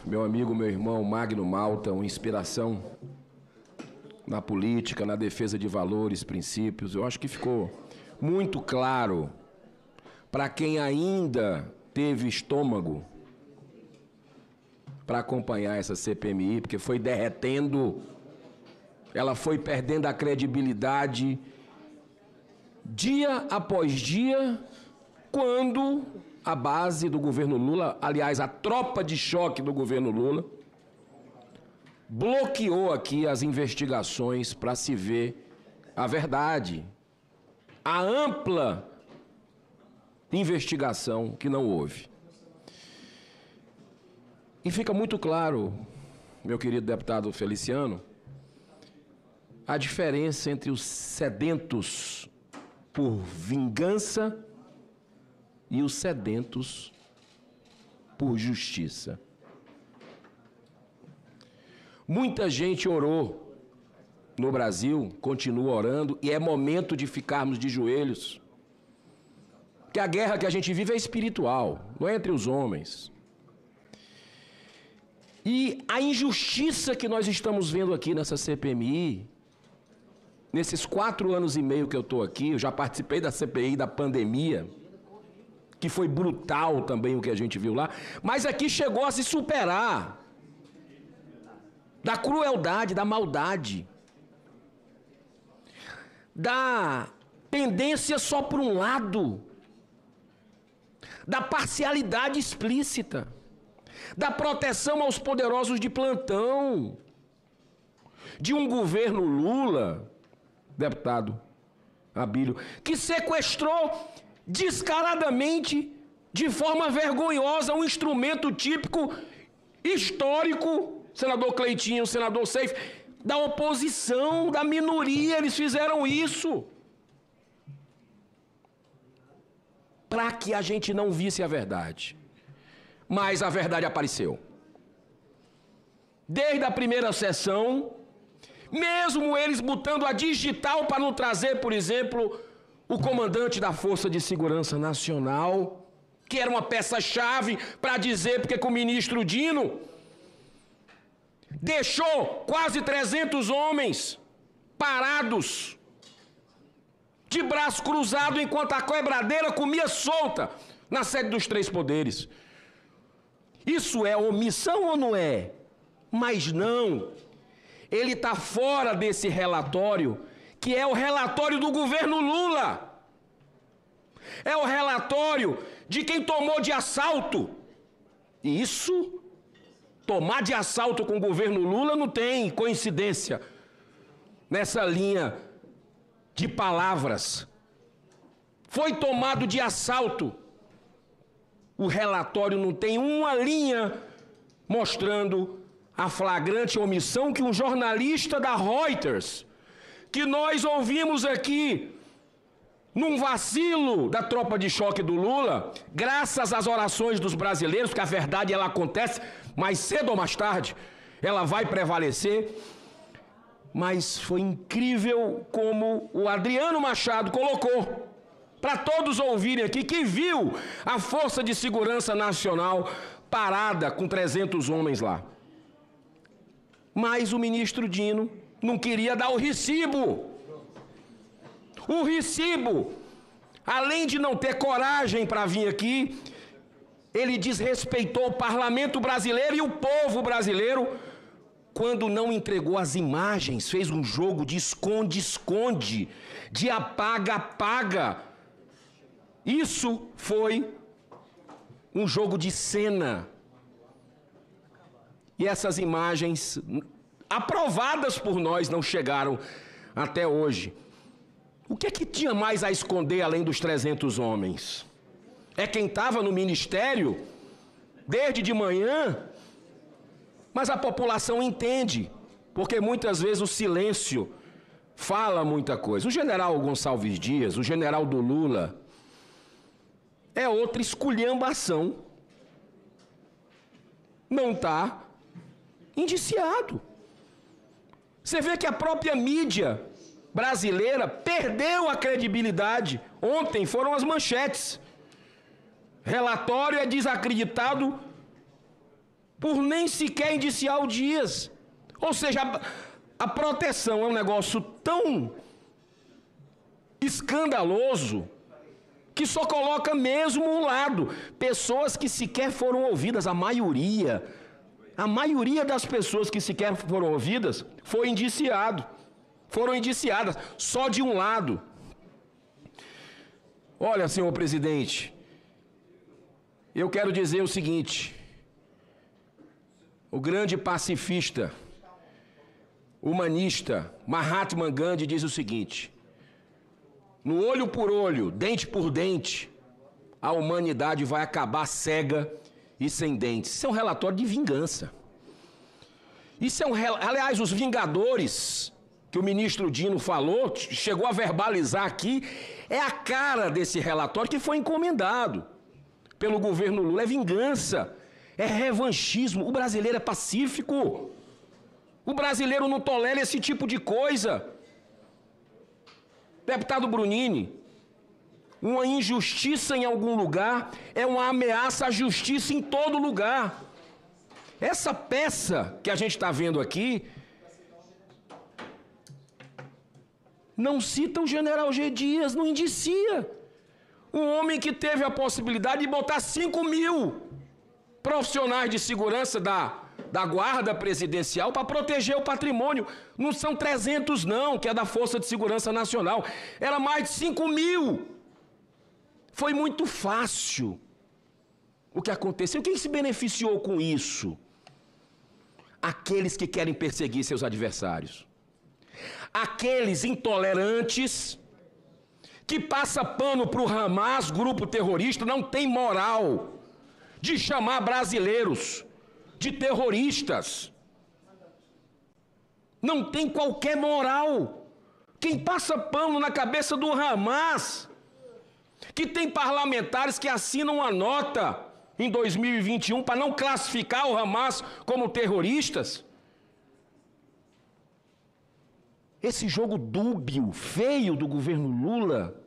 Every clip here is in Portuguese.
Meu amigo, meu irmão Magno Malta, uma inspiração na política, na defesa de valores, princípios. Eu acho que ficou muito claro para quem ainda teve estômago para acompanhar essa CPMI, porque foi derretendo, ela foi perdendo a credibilidade dia após dia, quando a base do governo Lula, aliás, a tropa de choque do governo Lula, bloqueou aqui as investigações para se ver a verdade, a ampla investigação que não houve. E fica muito claro, meu querido deputado Feliciano, a diferença entre os sedentos por vingança e os sedentos por justiça. Muita gente orou no Brasil, continua orando, e é momento de ficarmos de joelhos. Porque a guerra que a gente vive é espiritual, não é entre os homens. E a injustiça que nós estamos vendo aqui nessa CPMI, nesses 4 anos e meio que eu estou aqui, eu já participei da CPI da pandemia, que foi brutal também o que a gente viu lá, mas aqui chegou a se superar da crueldade, da maldade, da pendência só por um lado, da parcialidade explícita, da proteção aos poderosos de plantão, de um governo Lula, deputado Abílio, que sequestrou descaradamente, de forma vergonhosa, um instrumento típico, histórico, senador Cleitinho, senador Seif, da oposição, da minoria, eles fizeram isso. Para que a gente não visse a verdade. Mas a verdade apareceu. Desde a primeira sessão, mesmo eles botando a digital para não trazer, por exemplo, o comandante da Força de Segurança Nacional, que era uma peça-chave para dizer porque que o ministro Dino deixou quase 300 homens parados, de braço cruzado, enquanto a quebradeira comia solta na sede dos 3 poderes. Isso é omissão ou não é? Mas não. Ele está fora desse relatório, que é o relatório do governo Lula. É o relatório de quem tomou de assalto. E isso, tomar de assalto com o governo Lula, não tem coincidência nessa linha de palavras. Foi tomado de assalto. O relatório não tem uma linha mostrando a flagrante omissão que um jornalista da Reuters, que nós ouvimos aqui, num vacilo da tropa de choque do Lula, graças às orações dos brasileiros, porque a verdade ela acontece mais cedo ou mais tarde, ela vai prevalecer. Mas foi incrível como o Adriano Machado colocou, para todos ouvirem aqui, que viu a Força de Segurança Nacional parada com 300 homens lá. Mas o ministro Dino não queria dar o recibo. O recibo, além de não ter coragem para vir aqui, ele desrespeitou o parlamento brasileiro e o povo brasileiro quando não entregou as imagens, fez um jogo de esconde-esconde, de apaga-apaga. Isso foi um jogo de cena. E essas imagens, aprovadas por nós, não chegaram até hoje. O que é que tinha mais a esconder além dos 300 homens? É quem estava no ministério desde de manhã? Mas a população entende, porque muitas vezes o silêncio fala muita coisa. O general Gonçalves Dias, o general do Lula, é outra esculhambação. Não está indiciado. Você vê que a própria mídia brasileira perdeu a credibilidade. Ontem foram as manchetes. Relatório é desacreditado por nem sequer indiciar o Dias. Ou seja, a proteção é um negócio tão escandaloso que só coloca mesmo um lado. Pessoas que sequer foram ouvidas, a maioria das pessoas que sequer foram ouvidas foram indiciadas só de um lado. Olha, senhor presidente, eu quero dizer o seguinte: o grande pacifista, humanista, Mahatma Gandhi diz o seguinte: no olho por olho, dente por dente, a humanidade vai acabar cega e sem dentes. Isso é um relatório de vingança. Aliás, os Vingadores, que o ministro Dino falou, chegou a verbalizar aqui, é a cara desse relatório que foi encomendado pelo governo Lula. É vingança, é revanchismo. O brasileiro é pacífico. O brasileiro não tolera esse tipo de coisa. Deputado Brunini, uma injustiça em algum lugar é uma ameaça à justiça em todo lugar. Essa peça que a gente está vendo aqui não cita o general G. Dias, não indicia. Um homem que teve a possibilidade de botar 5.000 profissionais de segurança da guarda presidencial para proteger o patrimônio. Não são 300 não, que é da Força de Segurança Nacional. Era mais de 5.000. Foi muito fácil o que aconteceu. Quem se beneficiou com isso? Aqueles que querem perseguir seus adversários. Aqueles intolerantes que passa pano para o Hamas, grupo terrorista, não tem moral de chamar brasileiros de terroristas. Não tem qualquer moral. Quem passa pano na cabeça do Hamas, que tem parlamentares que assinam uma nota em 2021 para não classificar o Hamas como terroristas. Esse jogo dúbio, feio do governo Lula,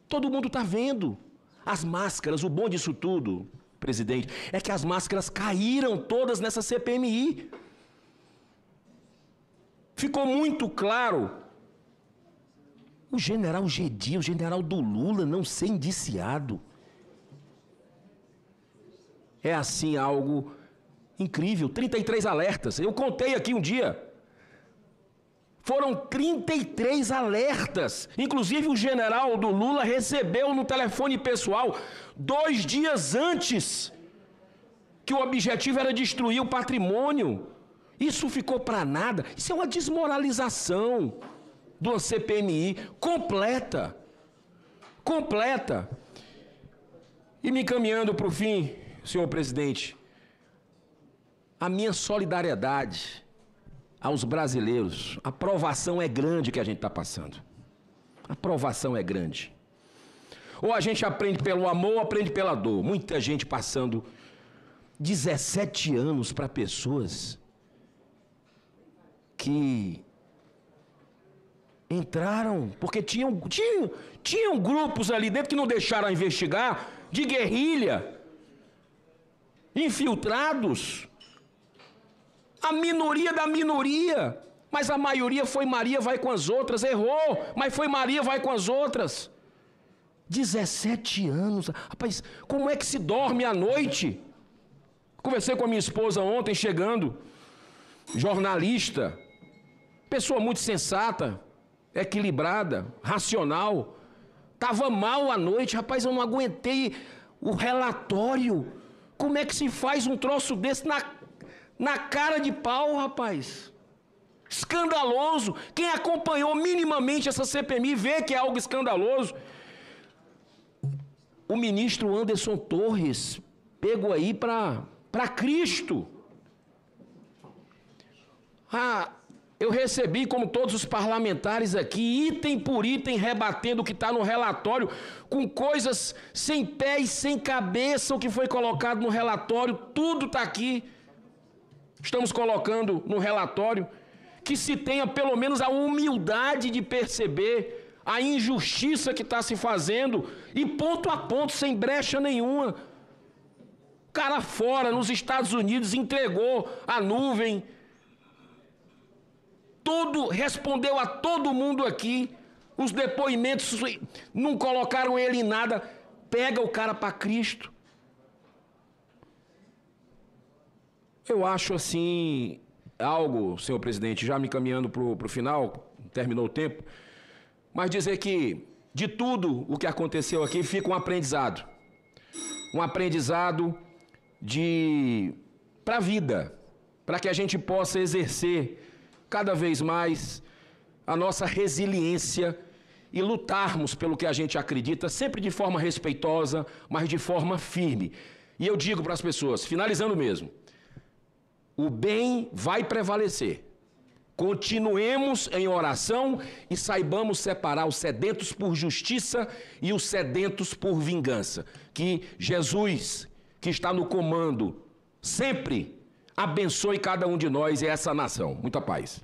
todo mundo está vendo. As máscaras, o bom disso tudo, presidente, é que as máscaras caíram todas nessa CPMI. Ficou muito claro o general G. Dias, o general do Lula, não ser indiciado. É assim algo incrível. 33 alertas. Eu contei aqui um dia. Foram 33 alertas. Inclusive o general do Lula recebeu no telefone pessoal 2 dias antes que o objetivo era destruir o patrimônio. Isso ficou para nada. Isso é uma desmoralização de uma CPMI completa. Completa. E me encaminhando para o fim, senhor presidente, a minha solidariedade aos brasileiros. A provação é grande que a gente está passando. A provação é grande. Ou a gente aprende pelo amor ou aprende pela dor. Muita gente passando 17 anos para pessoas que entraram, porque tinham grupos ali dentro que não deixaram investigar, de guerrilha, infiltrados. A minoria da minoria, mas a maioria foi Maria vai com as outras, errou, mas foi Maria vai com as outras. 17 anos, rapaz, como é que se dorme à noite? Conversei com a minha esposa ontem, chegando, jornalista, pessoa muito sensata, equilibrada, racional, estava mal à noite, rapaz, eu não aguentei o relatório. Como é que se faz um troço desse na cara de pau, rapaz? Escandaloso. Quem acompanhou minimamente essa CPMI vê que é algo escandaloso. O ministro Anderson Torres pegou aí para Cristo. Eu recebi, como todos os parlamentares aqui, item por item, rebatendo o que está no relatório, com coisas sem pé e sem cabeça, o que foi colocado no relatório, tudo está aqui. Estamos colocando no relatório que se tenha pelo menos a humildade de perceber a injustiça que está se fazendo, e ponto a ponto, sem brecha nenhuma. Cara fora, nos Estados Unidos, entregou a nuvem. Tudo, respondeu a todo mundo aqui. Os depoimentos não colocaram ele em nada. Pega o cara para Cristo. Eu acho assim, algo, senhor presidente, já me caminhando para o final, terminou o tempo, mas dizer que de tudo o que aconteceu aqui fica um aprendizado. Um aprendizado para a vida, para que a gente possa exercer cada vez mais a nossa resiliência e lutarmos pelo que a gente acredita, sempre de forma respeitosa, mas de forma firme. E eu digo para as pessoas, finalizando mesmo, o bem vai prevalecer. Continuemos em oração e saibamos separar os sedentos por justiça e os sedentos por vingança. Que Jesus, que está no comando, sempre abençoe cada um de nós e essa nação. Muita paz.